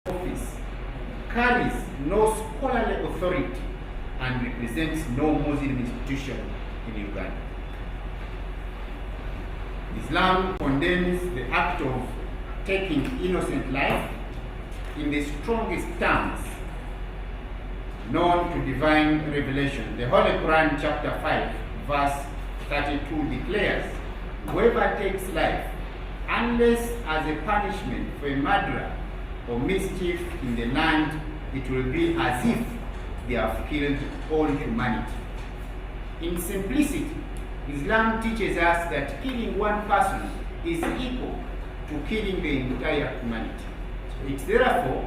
office carries no scholarly authority and represents no Muslim institution in Uganda. Islam condemns the act of taking innocent life in the strongest terms known to divine revelation. The Holy Quran chapter 5 verse 32 declares, whoever takes life, unless as a punishment for a murder or mischief in the land, it will be as if they have killed all humanity. In simplicity, Islam teaches us that killing one person is equal to killing the entire humanity. It's therefore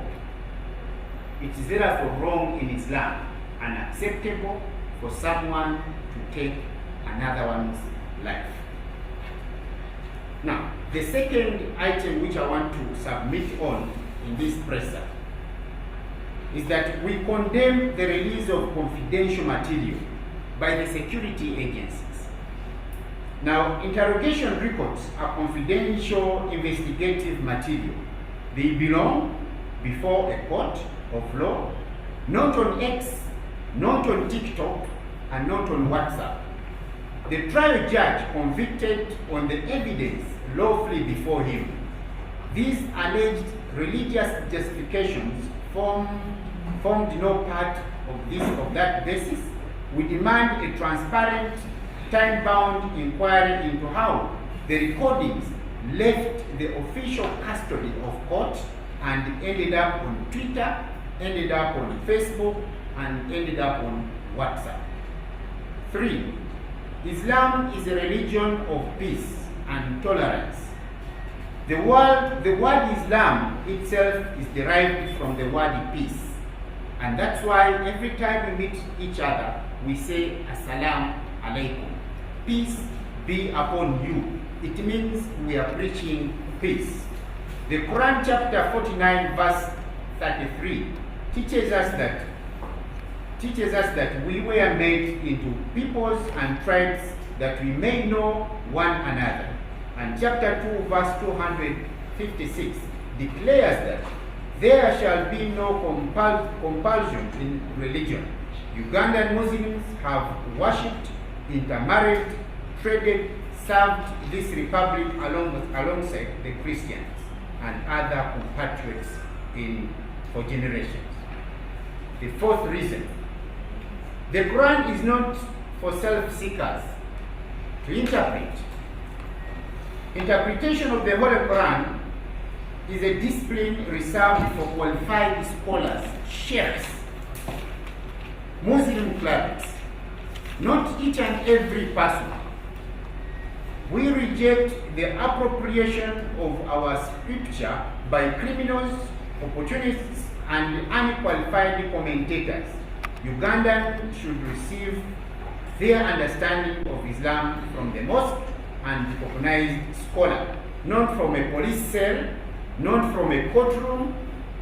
wrong in Islam, unacceptable for someone to take another one's life. Now, the second item which I want to submit on in this presser is that we condemn the release of confidential material by the security agencies. Now, interrogation records are confidential investigative material. They belong before a court of law, not on X, not on TikTok, and not on WhatsApp. The trial judge convicted on the evidence lawfully before him. These alleged religious justifications formed no part of that basis. We demand a transparent, time-bound inquiry into how the recordings left the official custody of court and ended up on Twitter, ended up on Facebook, and ended up on WhatsApp. 3. Islam is a religion of peace and tolerance. The word Islam itself is derived from the word peace. And that's why every time we meet each other, we say, Assalamu alaikum. Peace be upon you. It means we are preaching peace. The Quran chapter 49 verse 33 teaches us that we were made into peoples and tribes that we may know one another. And chapter 2 verse 256 declares that there shall be no compulsion in religion. Ugandan Muslims have worshipped, intermarried, traded, served this republic alongside the Christians and other compatriots for generations. The fourth reason, the Quran is not for self-seekers to interpret. Interpretation of the Holy Quran is a discipline reserved for qualified scholars, sheikhs, Muslim clerics, not each and every person. We reject the appropriation of our scripture by criminals, opportunists, and unqualified commentators. Ugandans should receive their understanding of Islam from the mosque and recognized scholar, not from a police cell, not from a courtroom,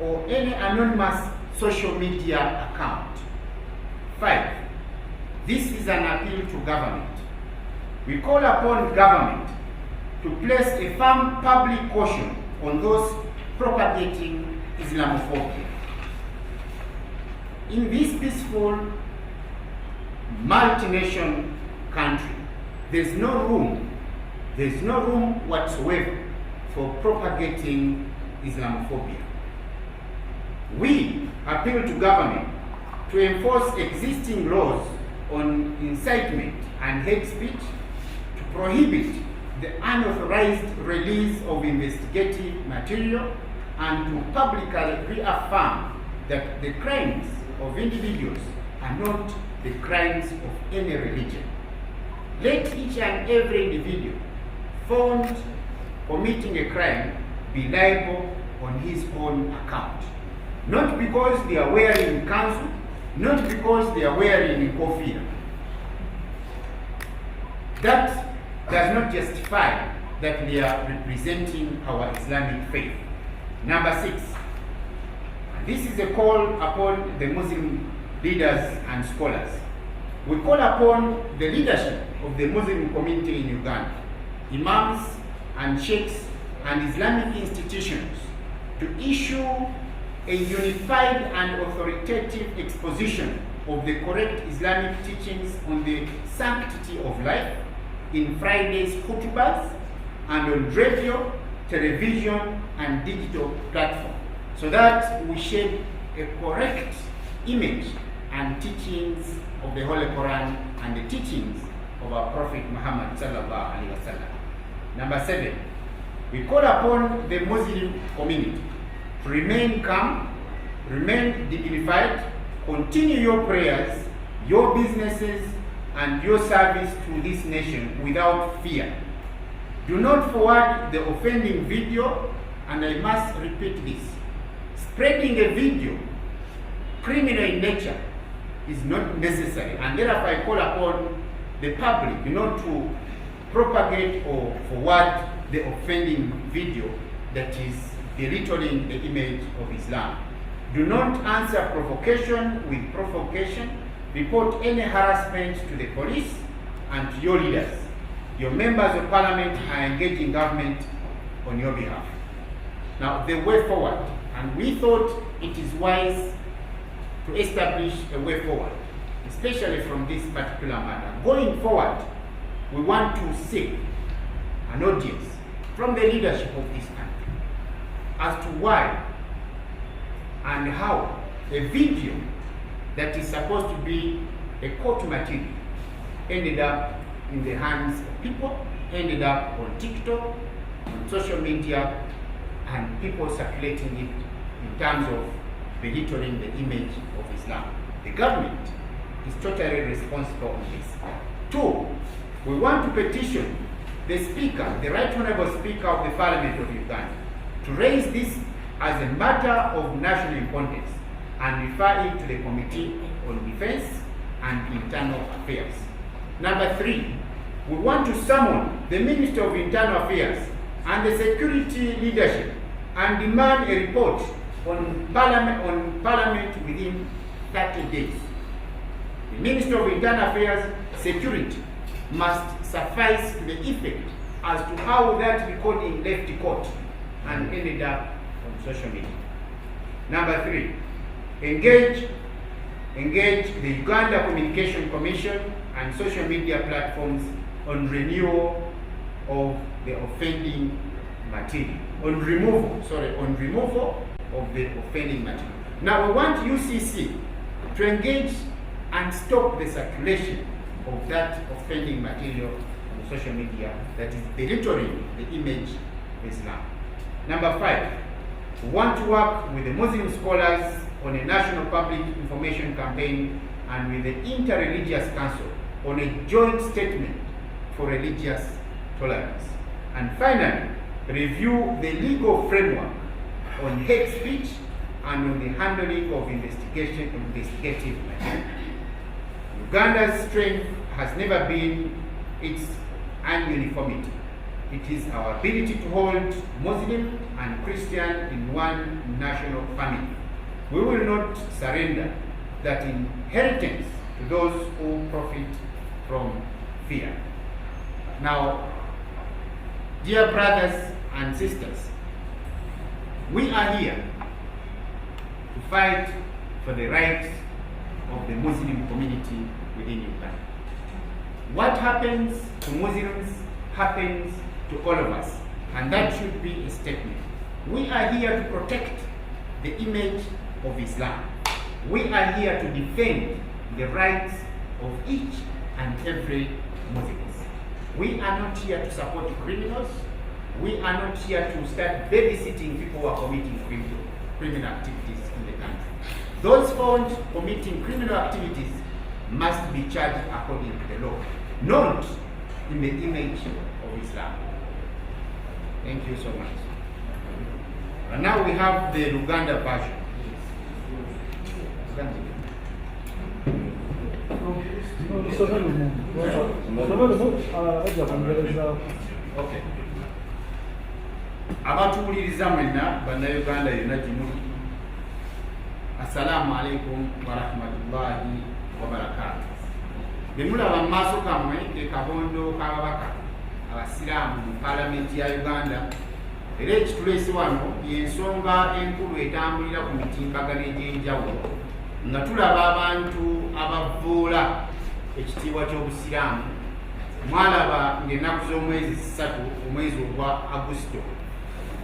or any anonymous social media account. 5. This is an appeal to government. We call upon government to place a firm public caution on those propagating Islamophobia. In this peaceful, multi-nation country, there's no room whatsoever for propagating Islamophobia. We appeal to government to enforce existing laws on incitement and hate speech, to prohibit the unauthorized release of investigative material, and to publicly reaffirm that the crimes of individuals are not the crimes of any religion. Let each and every individual found committing a crime be liable on his own account. Not because they are wearing kanzu, not because they are wearing a kofia. That does not justify that they are representing our Islamic faith. Number 6, this is a call upon the Muslim leaders and scholars. We call upon the leadership of the Muslim community in Uganda, imams and sheikhs and Islamic institutions, to issue a unified and authoritative exposition of the correct Islamic teachings on the sanctity of life in Friday's khutbahs and on radio, television, and digital platform, so that we shed a correct image and teachings of the Holy Quran and the teachings of our Prophet Muhammad sallallahu alaihi wasallam. Number 7, we call upon the Muslim community to remain calm, remain dignified, continue your prayers, your businesses, and your service to this nation without fear. Do not forward the offending video, and I must repeat this. Spreading a video criminal in nature is not necessary, and therefore I call upon the public not to propagate or forward the offending video that is belittling the image of Islam. Do not answer provocation with provocation. Report any harassment to the police and to your leaders. Your members of parliament are engaging government on your behalf. Now, the way forward, and we thought it is wise to establish a way forward, especially from this particular matter. Going forward, we want to seek an audience from the leadership of this country as to why and how a video that is supposed to be a court material ended up in the hands of people, ended up on TikTok, on social media, and people circulating it in terms of belittling the image of Islam. The government is totally responsible on this. 2, we want to petition the Speaker, the Right Honourable Speaker of the Parliament of Uganda, to raise this as a matter of national importance and refer it to the Committee on Defence and Internal Affairs. Number 3, we want to summon the Minister of Internal Affairs and the security leadership and demand a report on Parliament within 30 days. The Minister of Internal Affairs security must suffice to the effect as to how that recording left the court and ended up on social media. Number 3, engage the Uganda Communication Commission and social media platforms on renewal of the offending material, on removal of the offending material. Now we want UCC to engage and stop the circulation of that offending material on social media that is belittling the image of Islam. Number 5, we want to work with the Muslim scholars on a national public information campaign and with the Interreligious Council on a joint statement for religious tolerance. And finally, review the legal framework on hate speech and on the handling of investigative material. Uganda's strength has never been its uniformity. It is our ability to hold Muslim and Christian in one national family. We will not surrender that inheritance to those who profit from fear. Now, dear brothers and sisters, we are here to fight for the rights of the Muslim community within Uganda. What happens to Muslims happens to all of us, and that should be a statement. We are here to protect the image of Islam. We are here to defend the rights of each and every Muslim. We are not here to support criminals. We are not here to start babysitting people who are committing criminal activities in the country. Those found committing criminal activities must be charged according to the law, not in the image of Islam. Thank you so much. And now we have the Uganda version. Okay. Abatuwuliriza mwenna bannayuganda yonna gimuli, assalamu alaikum warahmatullahi wabarakatuh. Bemulaba mu maaso kammwe ke kabondo k'ababaka abasiraamu mu Parliament ya Uganda era ekituleese wano y'ensonga enkulu etambulira ku mitimbagano egy'enjawulo nga tulaba abantu abavvoola ekitiibwa ky'obusiraamu. Mwalaba ng'ennaku z'omwezi 3 omwezi ogwa Agusito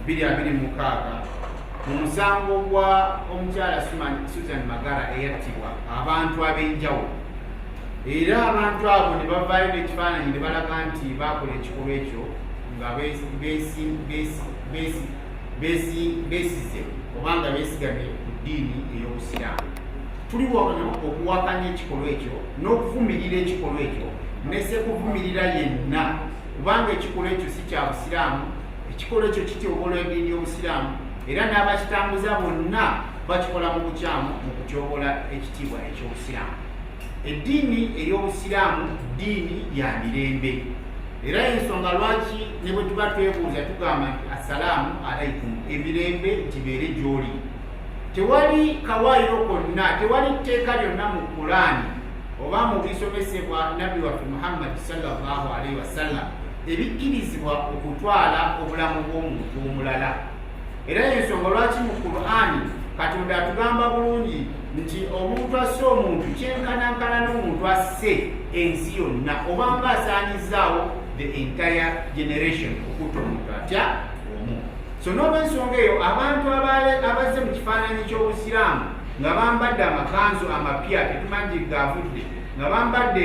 2026 mu musango gwa omukyala Susan Magara eyattibwa abantu ab'enjawulo, era abantu abo ne bavaayo n'ekifaananyi ne balaga nti baakola ekikolwa ekyo nga beesize oba nga beesigamye ku ddiini ey'obusiraamu. Tuli wano okuwakanya ekikolwa ekyo n'okuvumirira ekikolwa ekyo nesekuvumirira yenna, kubanga ekikolwa ekyo si kya busiraamu. Ekikolwa ekyo kityoboola eddiini y'obusiraamu, era n'abakitambuza bonna bakikola mu bukyamu mu kutyoboola ekitiibwa eky'obusiraamu. Eddiini ey'obusiraamu ddiini ya mirembe, era ensonga lwaki ne bwe tuba twebuuza tugamba nti assalaamu alaikum, emirembe gibeere gy'oli. Tewali kawaayiro konna, tewali tteeka lyonna mu Qur'ani oba mu bisomesebwa Nabbi waffe Muhammad sallallahu alaihi wasallam ebikkirizibwa okutwala obulamu bw'omuntu omulala. Era ensonga lwaki mu Qur'ani Katonda atugamba bulungi nti omuntu asse omuntu kyenkanankana n'omuntu asse ensi yonna, obanga asaanyizaawo the entire generation okutta omuntu atya omu. So n'olw'ensonga eyo abantu abazze mu kifaananyi ky'obusiraamu nga bambadde amakanzu amapya tetumanyi gaavudde, nga bambadde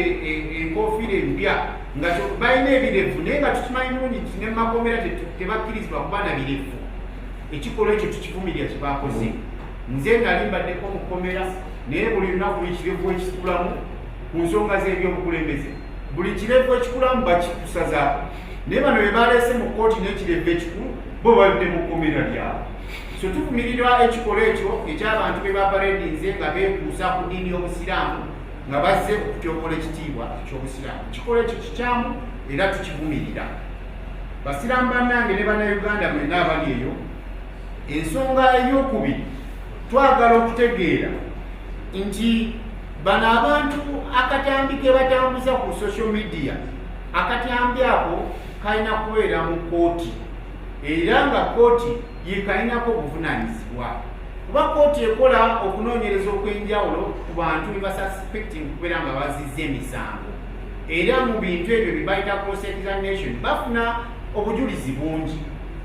enkofiira empya, nga balina ebirevu, naye nga tukimanyi bulungi nti ne makomera tebakkirizibwa kuba na birevu. Ekikolwa ekyo tukivumirira kyebakoze. Nze nali mbaddeko mu kkomera, naye buli lunaku buli kirevu ekikulamu ku nsonga z'ebyobukulembeze, buli kirevu ekikulamu bakikusazaako. Naye bano bwe baleese mu kkooti n'ekirevu ekikulu bo babadde mu kkomera lyabwe. So tuvumirira ekikolwa ekyo eky'abantu be baparedinze nga beekuusa ku ddiini y'obusiraamu nga bazze okutyoboola ekitiibwa eky'obusiraamu. Ekikolwa ekyo kikyamu era tukivumirira. Basiraamu bannange ne bannayuganda mwenna abali eyo, ensonga ey'okubiri twagala okutegeera nti bano abantu akatambi ke batambuza ku social media, akatambi ako kalina kubeera mu kkooti, era nga kkooti yekalinako obuvunaanyizibwa. Kuba kkooti ekola okunoonyereza okw'enjawulo ku bantu be basuspecting kubeera nga bazizza emisango, era mu bintu ebyo bye bayita cross examination bafuna obujulizi bungi.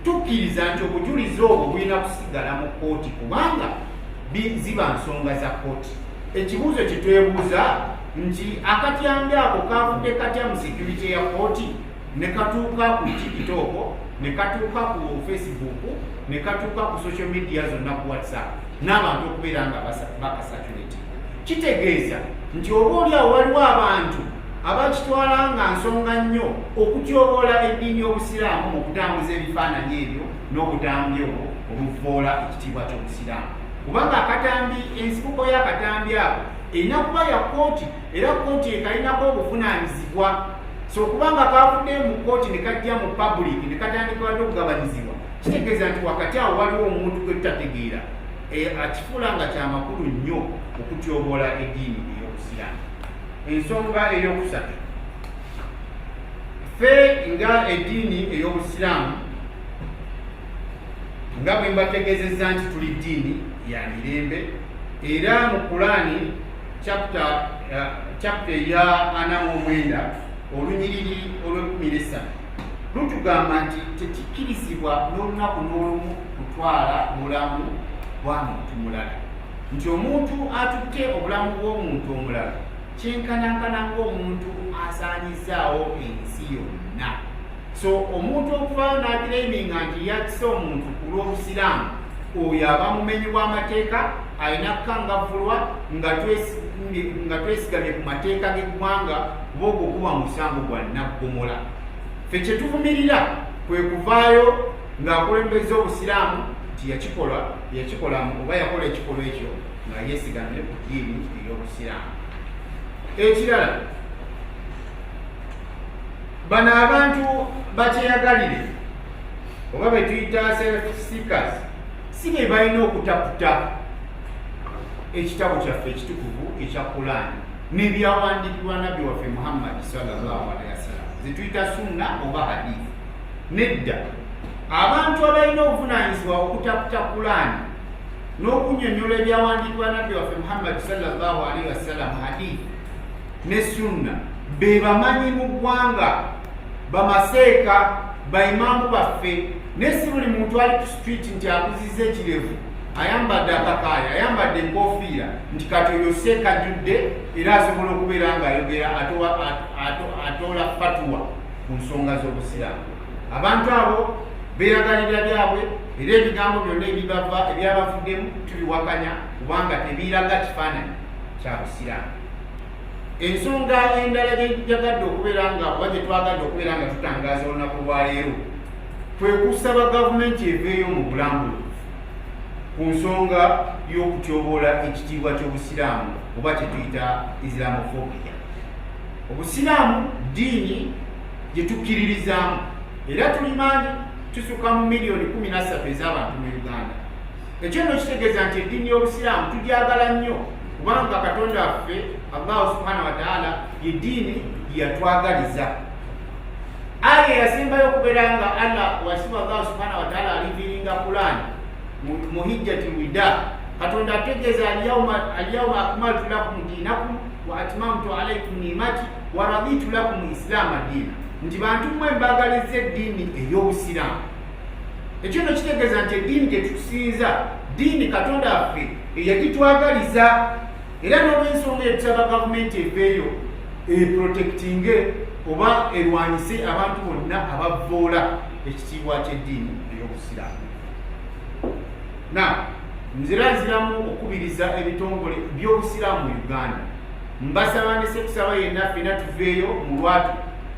Tukkiriza nti obujulizi obwo bulina kusigala mu kkooti kubanga ziba nsonga za kkooti. Ekibuuzo kye twebuuza nti akatyambi ako kavudde katya mu security ya kkooti ne katuuka ku TikTok, ne katuuka ku Facebook, ne katuuka ku social media zonna ku WhatsApp, n'abantu okubeera nga bakasaturate. Kitegeeza nti oba oliawo waliwo abantu abakitwala nga nsonga nnyo okutyoboola eddiini y'obusiraamu mu kutambuza ebifaananyi ebyo n'obutambi obwo obuvvoola ekitiibwa ky'obusiraamu. Kubanga akatambi, ensibuko y'akatambi ako erina kuba ya kkooti, era kkooti ekalinako obuvunaanyizibwa. So kubanga kavudde mu kkooti ne kajja mu public ne katandika n'okugabanyizibwa, kitegeeza nti wakati awo waliwo omuntu gwe tutategeera akifuula nga kyamakulu nnyo okutyoboola eddiini ey'obusiraamu. Ensonga ey'okusatu, ffe nga eddiini ey'obusiraamu nga bwe mbategeezezza nti tuli ddiini ya mirembe, era mu Qur'ani chapter ya 49 olunyiriri olw'13 lutugamba nti tekikkirizibwa n'olunaku n'olumu kutwala bulamu bwa muntu mulala, nti omuntu atutte obulamu bw'omuntu omulala kyenkanankana ng'omuntu asaanyizaawo ensi yonna. So omuntu okuvaayo n'akireeminga nti yakisa omuntu ku lw'obusiraamu, oyo aba mumenyi w'amateeka, alina kukangavvulwa nga twesigamye ku mateeka g'eggwanga, kuba ogwo guba musango gwa nnaggomola. Ffe kye tuvumirira kwe kuvaayo ng'akulembeza obusiraamu nti yakikola oba yakola ekikolwa ekyo nga yeesigamye ku ddiini ey'obusiraamu. Ekirala, bano abantu bakyeyagalire oba be tuyita self-seekers si be balina okutaputa ekitabo kyaffe ekitukuvu ekya Qur'ani n'ebyawandiikibwa Nabbi waffe Muhammad sallallahu alaihi wasallam, ze tuyita sunna oba hadithi. Nedda, abantu abalina obuvunaanyizibwa okutaputa Qur'ani n'okunnyonnyola ebyawandiikibwa nabbi waffe Muhammad sallallahu alaihi wasallam hadith ne sunna be bamanyi mu ggwanga bamaseeka baimaamu baffe ne si buli muntu ali ku street nti akuziza ekirevu ayambadde akakaaya ayambadde enkofiira nti kati oyo seeka ajjudde era asobola okubeera ng'ayogera atoola fatuwa ku nsonga z'obusiraamu. Abantu abo beeragalira byabwe era ebigambo byonna ebyabavuddemu tubiwakanya kubanga tebiraga kifaananyi kya busiraamu. Ensonga endala gyejagadde okubeera nga oba gye twagadde okubeera nga tutangaaza olunaku lwaleero kwe kusaba gavumenti eveeyo mu bulambulukufu ku nsonga y'okutyoboola ekitiibwa ky'obusiraamu oba kye tuyita Islamophobia. Obusiraamu ddiini gye tukkiririzaamu era tulimanyi tusuka mu miliyoni 13 ez'abantu mu Uganda. Ekyo nno kitegeeza nti eddiini y'obusiraamu tugyagala nnyo kubanga Katonda waffe Allah subhanahu wa ta'ala yeddiini yatwagaliza. Aya yasembayo okubeera nga Allah wasiba Allah subhanahu wa ta'ala aliviringa Qur'an mu hijjatul wida. Katonda ategeeza al-yawma akmaltu lakum dinakum wa atmamtu alaykum ni'mati wa raditu lakum islaama diina, nti bantu mmwe mbagaliza eddiini ey'obusiraamu. Ekyo nno kitegeeza nti eddiini gye tusinza ddiini Katonda waffe eyagitwagaliza. Era n'olw'ensonga etusaba gavumenti eveeyo eprotectinge oba erwanyise abantu bonna abavvoola ekitiibwa ky'eddiini ey'obusiraamu. Nziraziramu okubiriza ebitongole by'obusiraamu mu Uganda. Mbasaba ne sekusaba yenna ffenna tuveeyo mu lwatu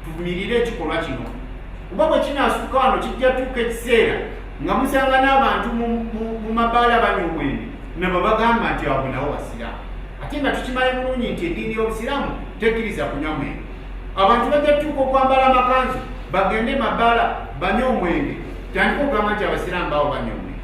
tuvumirire ekikolwa kino kuba bwe kinaasuka wano kijja tuuka ekiseera nga musanga n'abantu mu mabaala banywa omwenge nabo bagamba nti abo nabo basiraamu. Ate nga tukimanyi bulungi nti eddiini y'obusiraamu tekkiriza kunywa mwenge. Abantu bajja tuuka okwambala amakanzu bagende mabaala banywe omwenge tandika okugamba nti abasiraamu baabo banywa omwenge.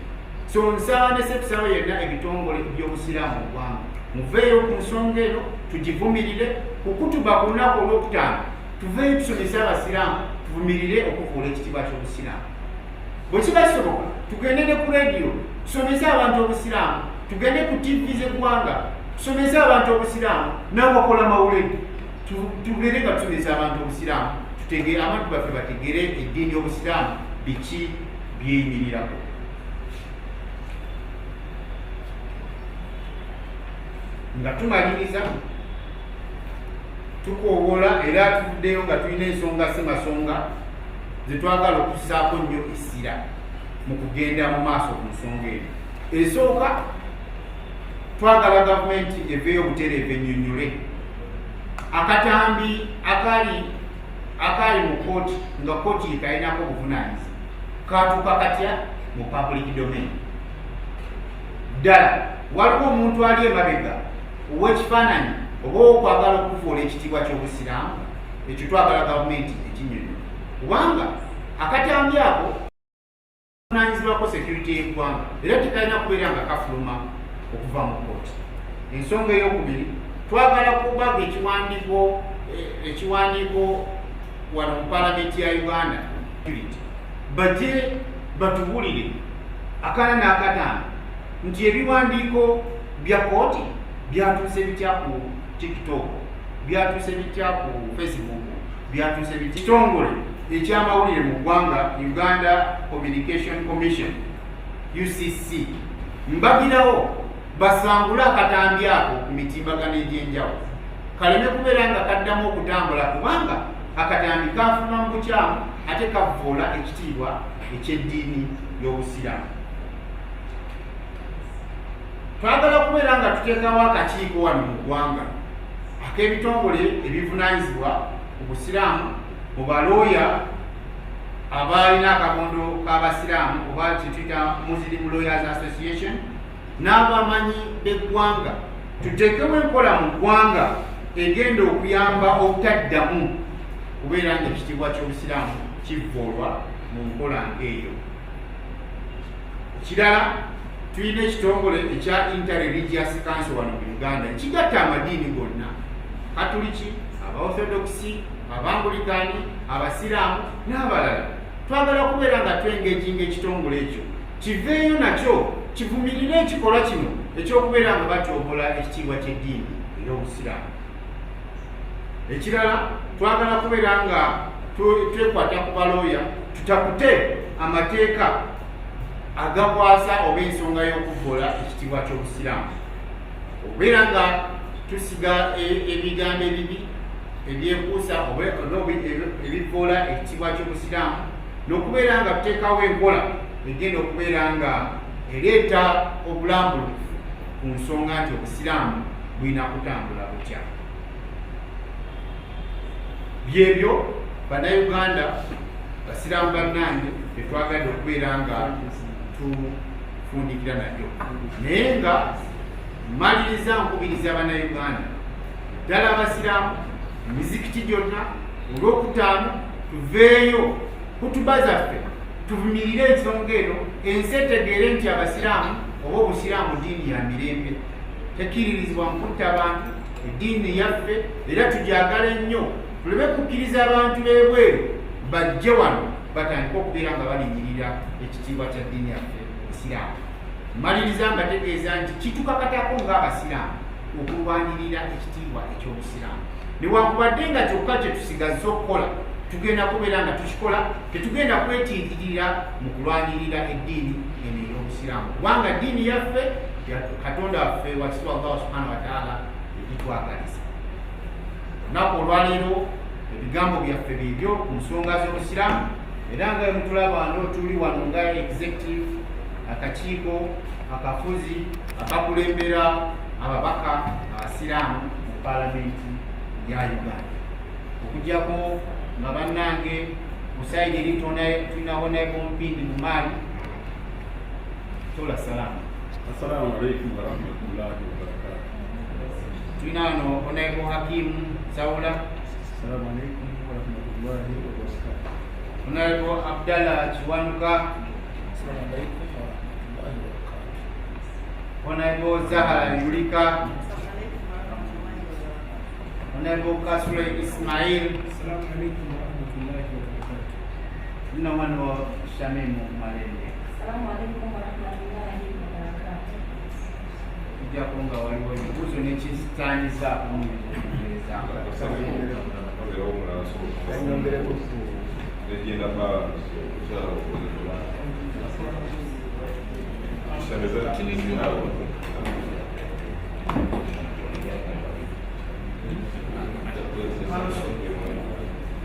So nsaba ne sekusaba yenna ebitongole by'obusiraamu mu ggwanga muveeyo ku nsonga eno tugivumirire. Ku kutuba ku lunaku olwokutaano tuveeyo tusomese abasiraamu tuvumirire okufuula ekitiibwa ky'obusiraamu. Bwe kiba kisoboka tugende ne ku rediyo tusomese abantu obusiraamu, tugende ku TV z'eggwanga tusomese abantu obusiraamu, n'abakola mawulire tubeere nga tusomesa abantu obusiraamu, tutegere abantu baffe bategere eddiini y'obusiraamu biki byeyimirirako. Nga tumaliriza tukoowoola era tuvuddeyo nga tulina ensonga semasonga zetwagala okusaako nnyo essira mu kugenda mu maaso ku nsonga eno. Esooka twagala gavumenti eveeyo obutereevu ennyonnyole akatambi akali mu kooti nga kooti yekalinako obuvunaanyizibwa katuuka katya mu public domain. Ddala waliwo omuntu ali emabega ow'ekifaananyi oba okwagala okufuula ekitiibwa ky'obusiraamu, ekyo twagala gavumenti ekinyonyo kubanga akatambi ako kavunaanyizibwako security y'eggwanga era tekalina kubeera nga kafuluma okuva mu kooti. Ensonga ey'okubiri twagala kubaga ekiwandiiko wano mu Parliamentary ya Uganda bajje batubulire akana n'akatambi nti ebiwandiiko bya kooti byatuuse bitya ku TikTok, byatuuse bitya ku Facebook, byatuuse bitya kitongole ekyamawulire mu ggwanga Uganda Communication Commission UCC mbagirawo basangule akatambi ako ku mitimbagano egy'enjawulo kaleme kubeera nga kaddamu okutambula kubanga akatambi kafuluma mu bukyamu ate kavvoola ekitiibwa eky'eddiini y'obusiraamu. Twagala kubeera nga tuteekawo akakiiko wano mu ggwanga ak'ebitongole ebivunaanyizibwa ku busiraamu mu balooya abalina akabondo k'abasiraamu oba kyetuyita Muslim Lawyers Association n'abamanyi b'eggwanga. Tuteekemu enkola mu ggwanga egenda okuyamba obutaddamu kubeera nga ekitiibwa ky'obusiraamu kivvoolwa mu nkola eyo. Kirala tulina ekitongole ekya Inter-Religious Council wano mu Uganda kigatta amadiini gonna, Katoliki, Abaorthodoksi, Abangulikani, Abasiraamu n'abalala. twagala kubeera nga twengeginga ekitongole ekyo kiveeyo nakyo kivumirire ekikolwa kino ekyokubeera nga batyobola ekitiibwa ky'eddiini ey'obusiraamu. Ekirala twagala kubeera nga twekwata ku balooya tutakute amateeka agakwasa oba ensonga y'okuvvoola ekitiibwa ky'obusiraamu, okubeera nga tusiga ebigambo ebibi ebyekuusa ebivvoola ekitiibwa ky'obusiraamu, n'okubeera nga tuteekawo enkola egenda okubeera nga ereeta obulambulukufu ku nsonga nti obusiraamu bulina kutambula butya. Byebyo bannayuganda basiraamu bannange betwagadde okubeera nga tufundikira nabyo, naye nga maliriza nkubiriza bannayuganda ddala abasiraamu emizikiti gyonna olwokutaano tuveeyo kutuba zaffe tuvumirire ensonga eno, ensi etegeere nti abasiraamu oba obusiraamu ddiini ya mirembe, tekiririzibwa mukutta bantu, eddiini yaffe, era tujagala ennyo tuleme kukkiriza abantu b'ebweru bajje wano batandika okubeera nga balinyirira ekitiibwa kya ddiini yaffe obusiraamu. Maliriza mbategeeza nti kitukakatako ng'abasiraamu okulwanirira ekitiibwa eky'obusiraamu, newankubadde nga kyokka kye tusigazza okukola tugenda kubeera nga tukikola, tetugenda kwetiikirira mu kulwanirira eddiini eno ey'obusiraamu, kubanga ddiini yaffe Katonda waffe wakisiwa Allah subhanahu wa ta'ala egitwagaliza. Olunaku olwaleero ebigambo byaffe biibyo ku nsonga z'obusiraamu, era nga mutulaba wano tuli wano nga executive, akakiiko akafuzi akakulembera ababaka abasiraamu mu Parliamentary ya Uganda, okujjako nga bannange musaidi eri tulinawo naye Mpindi mu Mali. Tola salaamu. Assalamu alaikum warahmatullahi wabarakatuh. Tulina wano Honorable Hakimu Sawula. Assalamu alaikum warahmatullahi wabarakatuh. Honorable Abdallah Chiwanuka. Assalamu alaikum warahmatullahi wabarakatuh. Honorable Zahara Yulika. Honorable Kasule Ismail. Assalamu alaikum warahmatullahi wabarakatuh. Tulina wano Shamimu Malende. Assalamu alaikum warahmatullahi wabarakatuh. Kujjako nga waliwo ebibuuzo n'ekizitaanyiza okunyumiriza.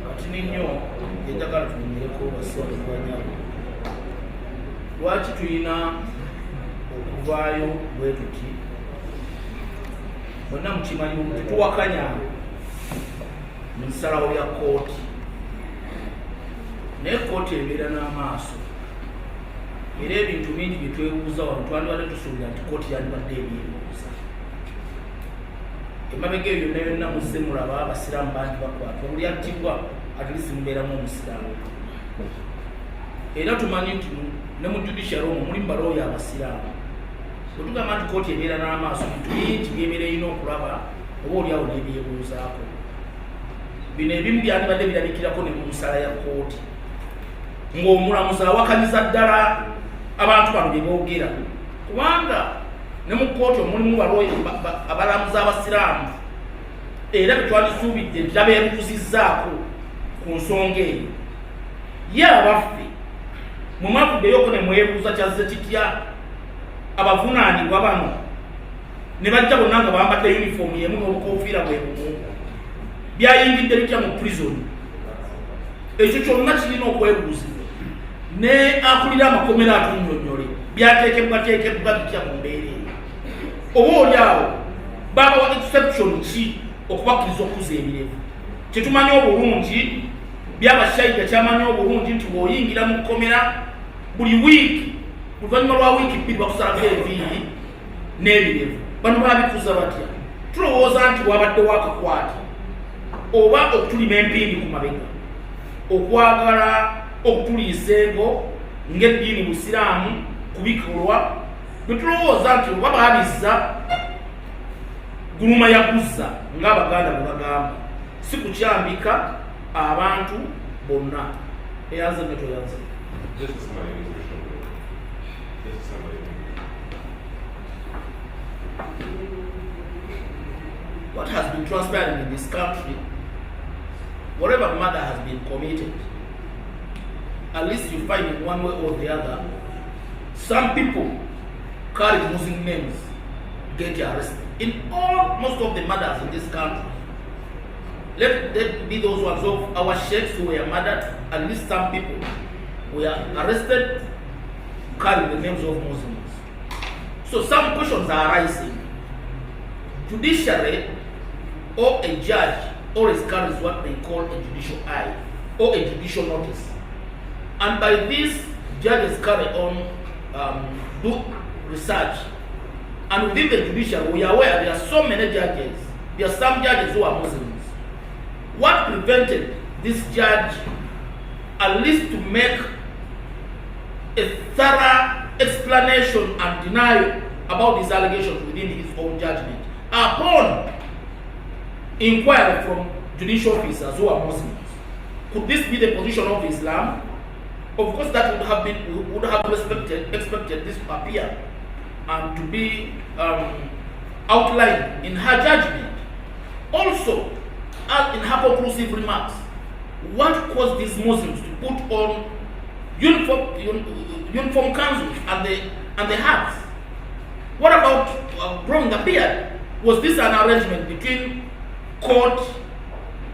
Kati nnyo enjagala tunyumireko basiraamu. Lwaki tulina okuvaayo bwe tuti? Bonna mukimanyi tetuwakanya mu nsalawo ya kooti, naye kooti ebeera n'amaaso, era ebintu bingi bye twebuuza wano twandibadde tusuubira nti kooti yandibadde ebyebuuza. Emabega ebyo byonna byonna muzze mulaba abasiraamu bangi bakwatwa, buli attibwa atlisi mubeeramu omusiraamu. Era tumanyi nti ne mu judicial omwo mulimu balooya abasiraamu. Bwe tugamba nti kooti ebeera n'amaaso, bintu bingi byebeera erina okulaba oba oliawo n'ebyebuuzaako. Bino ebimu byandibadde birabikirako ne mu nsala ya kooti, ng'omulamuzi awakanyiza ddala abantu bano bye boogera, kubanga ne mu kooti omulimu balooya abalamuzi abasiraamu, era betwandisuubidde nti abeebuuzizzaako ku nsonga eyo. Ye abaffe mwe mwavuddeyo ne mwebuuza kyazze kitya abavunaanibwa bano ne bajja bonna nga bambadde yunifoomu yemu n'obukofiira bwe bumu, byayingidde bitya mu prison? Ekyo kyonna kirina okwebuuzibwa, ne akulira amakomera atunnyonnyole byateekebwateekebwa bitya mu mbeera eyo. Oba oli awo babawa exception ki okubakkiriza okuza ebirevu? Kyetumanyi obulungi byabashayida kyamanyi obulungi nti bw'oyingira mu kkomera buli wiiki, oluvannyuma lwa wiiki bbiri bakusalako enviiri n'ebirevu. Bano baabikuza batya? Tulowooza nti wabadde wakakwati oba okutulima empindi ku mabega, okwagala okutuliisa engo ng'eddiini busiraamu kubikolwa, bwe tulowooza nti oba baabizza guluma yaguzza ng'Abaganda bwe bagamba, si kukyambika abantu bonna. eyanze ne toyanze. This is somebody who's official. This is somebody What has been transpiring in this country, whatever murder has been committed, at least you find in one way or the other, some people carry Muslim names, get arrested. In most of the murders in this country, let be those ones of our sheikhs who were murdered, at least some people were arrested carrying the names of Muslims. So some questions are arising. Judiciary or a judge always carries what they call a judicial eye or a judicial notice. And by this, judges carry on, do research. And within the judiciary, we are aware there are so many judges. There are some judges who are Muslims. What prevented this judge at least to make a thorough explanation and denial about these allegations within his own judgment upon inquiry from judicial officers who are Muslims? Could this be the position of Islam? Of course, that would have expected this to appear and to be outlined in her judgment. Also, in her conclusive remarks, what caused these Muslims to put on uniform councils and the hats? What about growing the beard? Was this an arrangement between court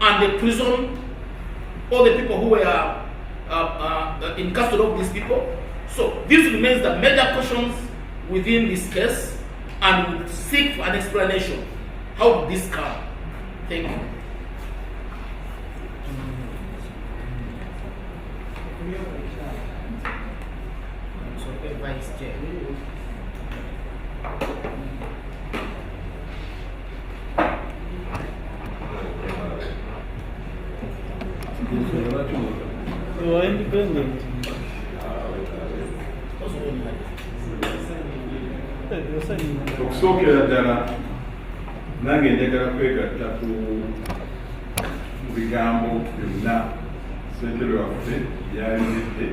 and the prison, or the people who were in custody of these people? So this remains the major questions within this case, and we seek for an explanation. How did this come? Thank you. Vice Chair. You are independent. Okusookera ddala nange njagala kwegatta ku bigambo byonna ssentebe waffe byayogedde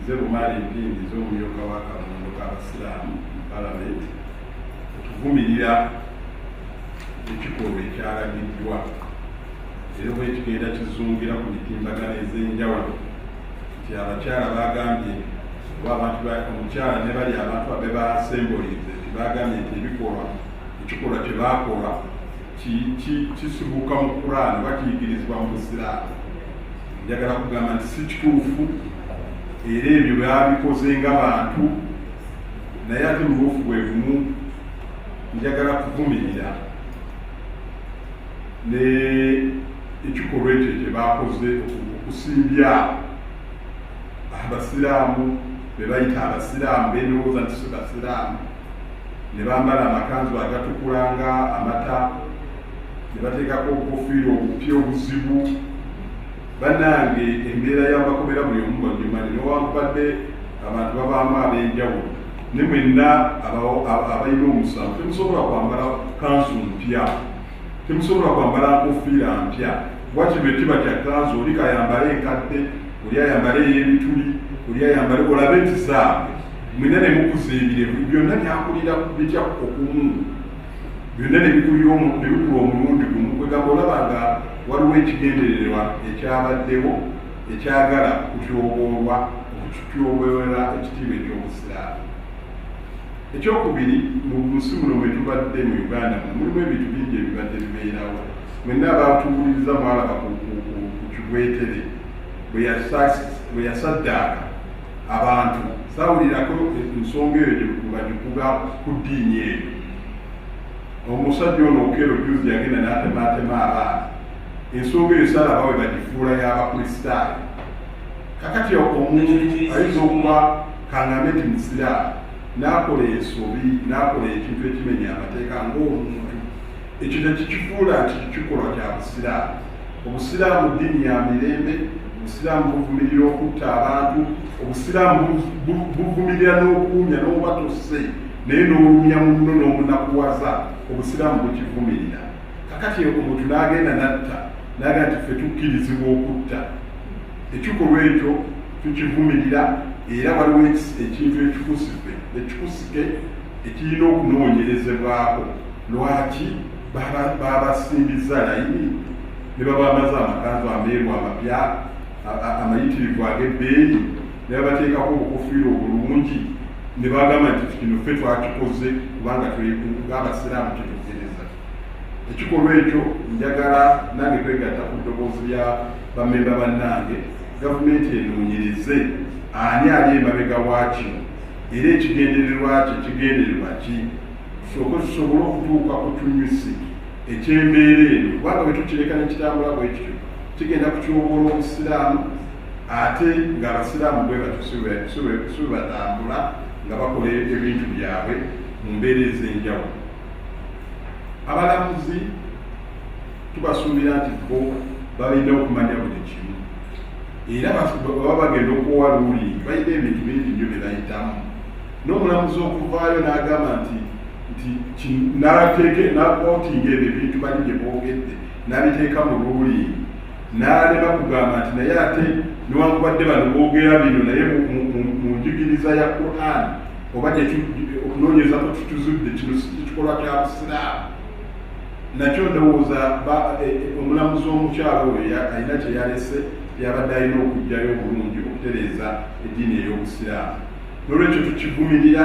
nze Bumaali Mpindi z'omumyuka wa Kabondo k'Abasiraamu mu Parliamentary okuvumirira ekikolwa ekyalagiddwa era bwe kigenda kizungira ku mitimbagano ez'enjawulo nti abakyala bagambye oba abantu omukyala ne bali abantu abe baasembolize nti bagambye nti ekikolwa kye baakola kisibuka mu Qur'an oba kiyigirizibwa mu Busiraamu. Njagala kugamba nti si kituufu, era ebyo babikoze ng'abantu, naye ate mu buufu bwe bumu njagala kuvumirira ne ekikolwa ekyo kye baakoze okusimbya Abasiraamu be bayita Abasiraamu bendowooza nti si Basiraamu, ne bambala amakanzu agatukulanga amata, ne bateekako obukofiira obupya obuzibu. Bannange embeera y'abakomera buli omu banyumanyi newankubadde abantu babaamu ab'enjawulo, ne mwenna abalina omusango temusobola kwambala kanzu mpya, temusobola kwambala nkofiira mpya. Wakino ekiba kya kanzu, oli kayambale enkadde, oli ayambale ey'ebituli, oli ayambale olabe nti saabe mwina ne mukuza ebirevu byonna byakulira bitya okumu, byonna ne bikula omulundi gumu. Kwegamba olaba nga waliwo ekigendererwa ekyabaddewo ekyagala kutyoboolwa okutyoboola ekitiibwa eky'Obusiraamu. Ekyokubiri, mu nsi muno mwe tubadde mu Uganda mulimu ebintu bingi ebibadde bibeerawo. Mwenna abatuwuliriza mwalaba ku Kibwetere bwe yasaddaaka abantu, saawulirako ensonga eyo bagikuga ku ddiini eyo. Omusajja ono Okello juzi yagenda n'atemaatema abaana, ensonga eyo saalaba we bagifuula y'Abakristaayo. Kakati omuntu ayinza okuba kangambe nti Musiraamu n'akola ensobi, n'akola ekintu ekimenya amateeka ng'omuntu, ekyo tekikifuula nti kikolwa kya Busiraamu. Obusiraamu ddiini ya mirembe, Obusiraamu buvumirira okutta abantu, Obusiraamu buvumirira n'okuumya n'obatose naye n'olumya munno n'omunakuwaza, Obusiraamu bukivumirira. Kakati omuntu n'agenda natta n'agamba nti ffe tukkirizibwa okutta, ekikolwa ekyo tukivumirira era waliwo ekintu ekikusike ekirina okunoonyerezebwako lwaki babasimbiza layini ne baba bamaze amakanzu ameeru amapya amayitirivu ag'ebbeeyi ne babateekako obukofiira obulungi ne bagamba nti kino ffe twakikoze kubanga ng'abasiraamu kitukkiriza. Ekikolwa ekyo njagala nange kwegatta ku ddoboozi lya bamemba bannange, gavumenti enoonyereze ani ali emabega waakino era ekigendererwa ki tusobole okutuuka ku kinywisi eky'embeera eno, kubanga bwe tukireka ne kitambula bwe kityo kigenda kutyoboola obusiraamu ate ng'abasiraamu bwe batyo batambula nga bakola ebintu byabwe mu mbeera ez'enjawulo. Abalamuzi tubasuubira nti bo balina okumanya buli kimu era baba bagenda okuwa luulingi balina ebintu bingi nnyo bye bayitamu. N'omulamuzi okuvaayo n'agamba nti nakootinga ebyo ebintu bali bye boogedde n'abiteeka mu luulingi n'alema kugamba nti naye ate newankubadde bano boogera bino naye mu njigiriza ya Quran oba okunoonyeza ko tutuzudde kino kikolwa kya busiraamu. Nakyo ndowooza omulamuzi omukyalo oyo alina kye yalese yabadde alina okugjayo obulungi okutereeza eddiini ey'obusiraamu. N'olwekyo tukivumirira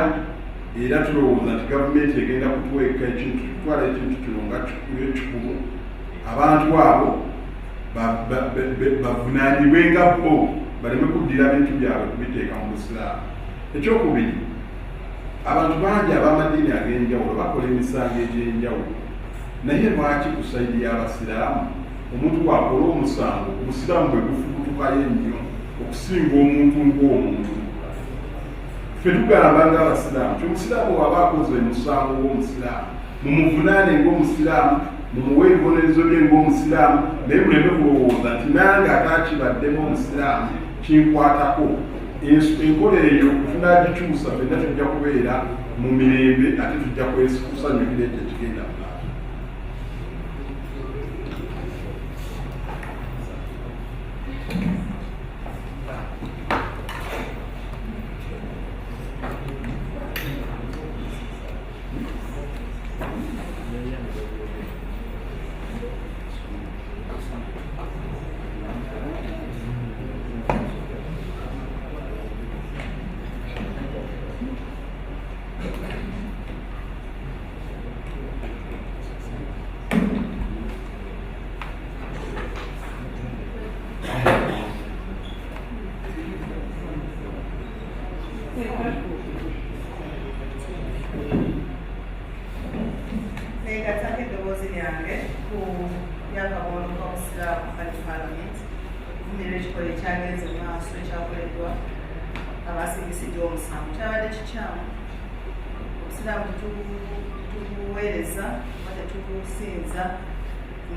era tulowooza nti gavumenti egenda kutwala ekintu kino nga kikulu. Abantu abo bavunaanibwe nga bo baleme kuddira bintu byabwe kubiteeka mu busiraamu. Ekyokubiri, abantu bangi ab'amadiini ag'enjawulo bakola emisango egy'enjawulo, naye lwaki ku sayidi y'abasiraamu omuntu bw'akola omusango obusiraamu bwe bufubutukayo ennyo okusinga omuntu ng'omuntu? Ffe tugamba ng'abasiraamu ti omusiraamu waba akoze omusango ng'omusiraamu mumuvunaane ng'omusiraamu, mumuwe ebibonerezo bye ng'omusiraamu, naye muleme kulowooza nti nange ataakibaddemu omusiraamu kinkwatako. Enkola eyo tunaagikyusa, ffenna tujja kubeera mu mirembe ate tujja kusanyukira ekyo ekigenda mu maaso.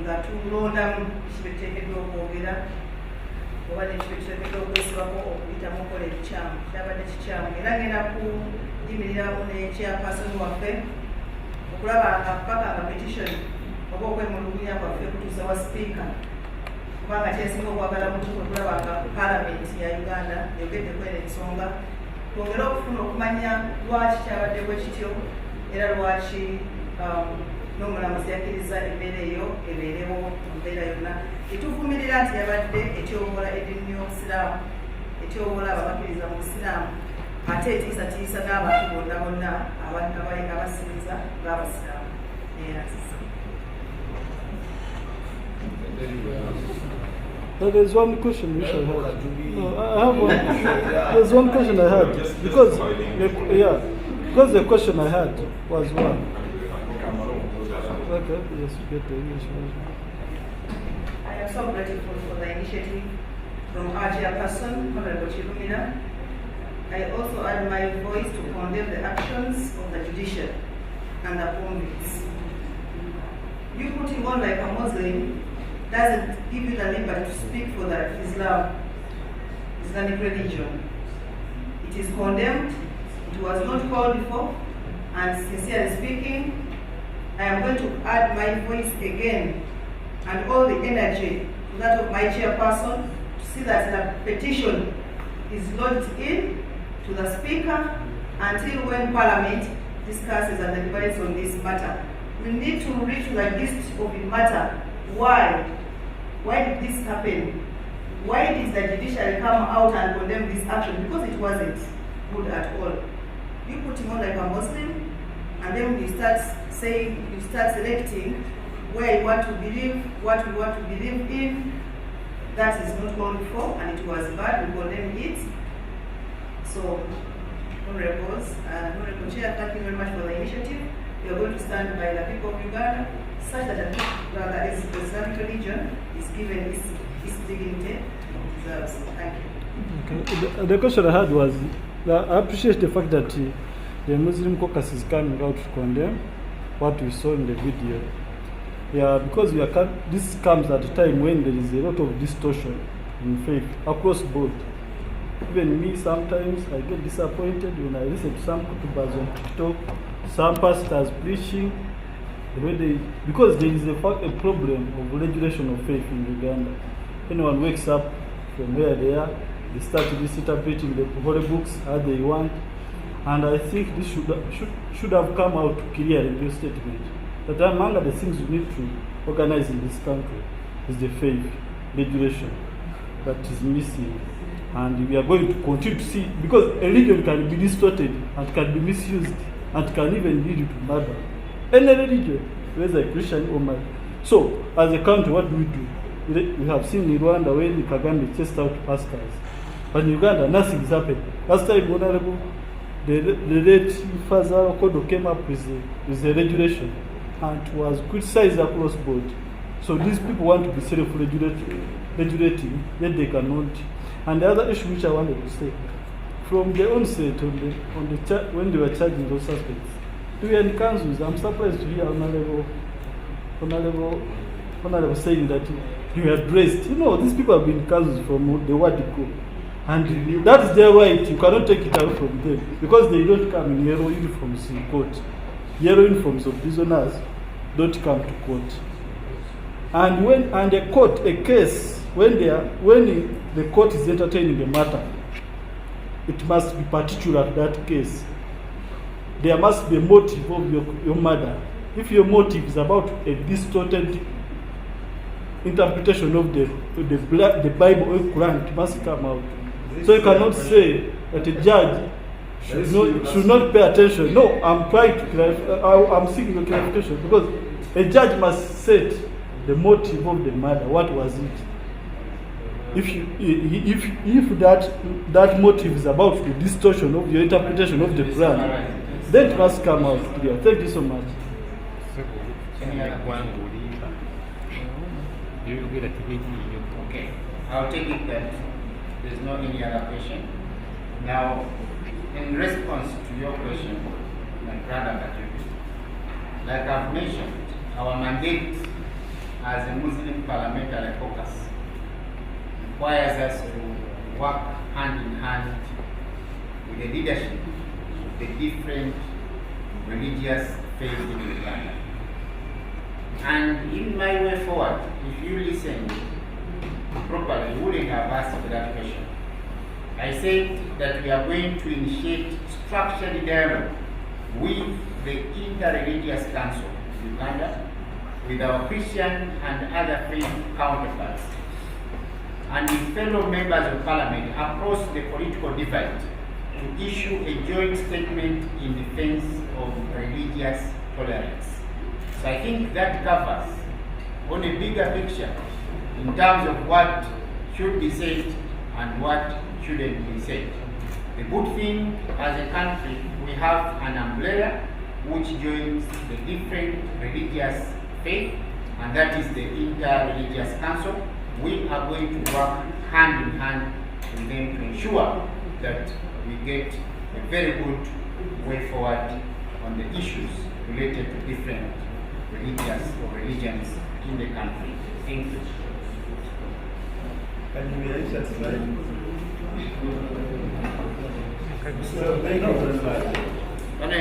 nga tulondamu kibiteekeddwa okwogera oba nekibiteekeddwa okwesibako okuyitamu okola ebikyamu kyabadde kikyamu. Era ngenda kuyimiriramu nekyapasoni waffe okulaba nga paka nga petition oba okwemulugunya kwaffe kutuusa wa sipiika, kubanga kyensinga okwagala mutu okulaba nga Parliamentary ya Uganda yogedde kwena ensonga, twongere okufuna okumanya lwaki kyabadde bwe kityo era lwaki n'omulamuzi yakkiriza embeera eyo ebeerewo mu mbeera yonna. Etuvumirira nti yabadde etyobola eddiini y'obusiraamu, etyobola ababakkiriza mu busiraamu, ate etiisatiisa n'abantu bonna bonna abasinza ng'abasiraamu. There's one question which I had. No, I have one. There's one question I had because the question I had was one. Okay, yes, get the English version. I am so grateful for the initiative from our chairperson, Honorable Chirumina. I also add my voice to condemn the actions of the judicial and the convicts. You putting on like a Muslim doesn't give you the liberty to speak for the Islamic religion. It is condemned, it was not called for, and sincerely speaking, I am going to add my voice again and all the energy to that of my chairperson to see that the petition is lodged in to the Speaker until when Parliament discusses and deliberates on this matter. We need to reach to the gist of the matter. Why? Why did this happen? Why did the judiciary come out and condemn this action? Because it wasn't good at all. You put him on like a Muslim, and then you start saying, you start selecting where you want to believe, what you want to believe in. That is not called for, and it was bad. We condemn it. So, Honourables and Honourable Chair, thank you very much for the initiative. We are going to stand by the people of Uganda, such that the Islamic religion is given its dignity it deserves. Thank you. Okay. The question I had was, I appreciate the fact that the Muslim caucus is coming out to condemn what we saw in the video. Yeah, because this comes at a time when there is a lot of distortion in faith across board. Even me, sometimes I get disappointed when I listen to some kutubas on TikTok, some pastors preaching, because there is a problem of regulation of faith in Uganda. Anyone wakes up from where they are, they start misinterpreting the holy books how they want, and I think this should have come out clear in your statement. That among the things we need to organize in this country is the faith regulation that is missing. And we are going to continue to see, because a religion can be distorted and can be misused and can even lead to murder. Any religion, whether Christian or Muslim. So, as a country, what do? We have seen in Rwanda when Kagame chased out pastors. But in Uganda, nothing is happening. Last time, Honorable, the late Father Okodo came up with a regulation and was criticized across board. So these people want to be self-regulating, yet they cannot. And the other issue which I wanted to say, from the onset when they were charging those suspects, we were in councils. I'm surprised to hear Honorable saying that you were dressed. You know, these people have been in councils from the word go. And that is their right. You cannot take it out from them because they don't come in yellow uniforms in court. Yellow uniforms of prisoners don't come to court. And when a case, when the court is entertaining the matter, it must be particular to that case. There must be a motive of your murder. If your motive is about a distorted interpretation of the Bible or Quran, it must come out. So you cannot say that a judge should not pay attention. No, I'm trying to clarify. I'm seeking a clarification because a judge must set the motive of the murder. What was it? If that motive is about the distortion of your interpretation of the Quran, then it must come out clear. Thank you so much. Okay, I'll take it that there's no any other question. Now, in response to your question, my brother Patrick, like I've mentioned, our mandate as a Muslim Parliamentary caucus requires us to work hand in hand with the leadership of the different religious faiths in Uganda. And in my way forward, if you listen properly, you wouldn't have asked that question. I said that we are going to initiate structured dialogue with the Interreligious Council of Uganda, with our Christian and other faith counterparts, and with fellow members of Parliament across the political divide to issue a joint statement in defense of religious tolerance. So I think that covers on a bigger picture in terms of what should be said and what shouldn't be said. The good thing as a country, we have an umbrella which joins the different religious faith, and that is the Interreligious Council. We are going to work hand in hand with them to ensure that we get a very good way forward on the issues related to different religions in the country. Thank you. Can you answer Bana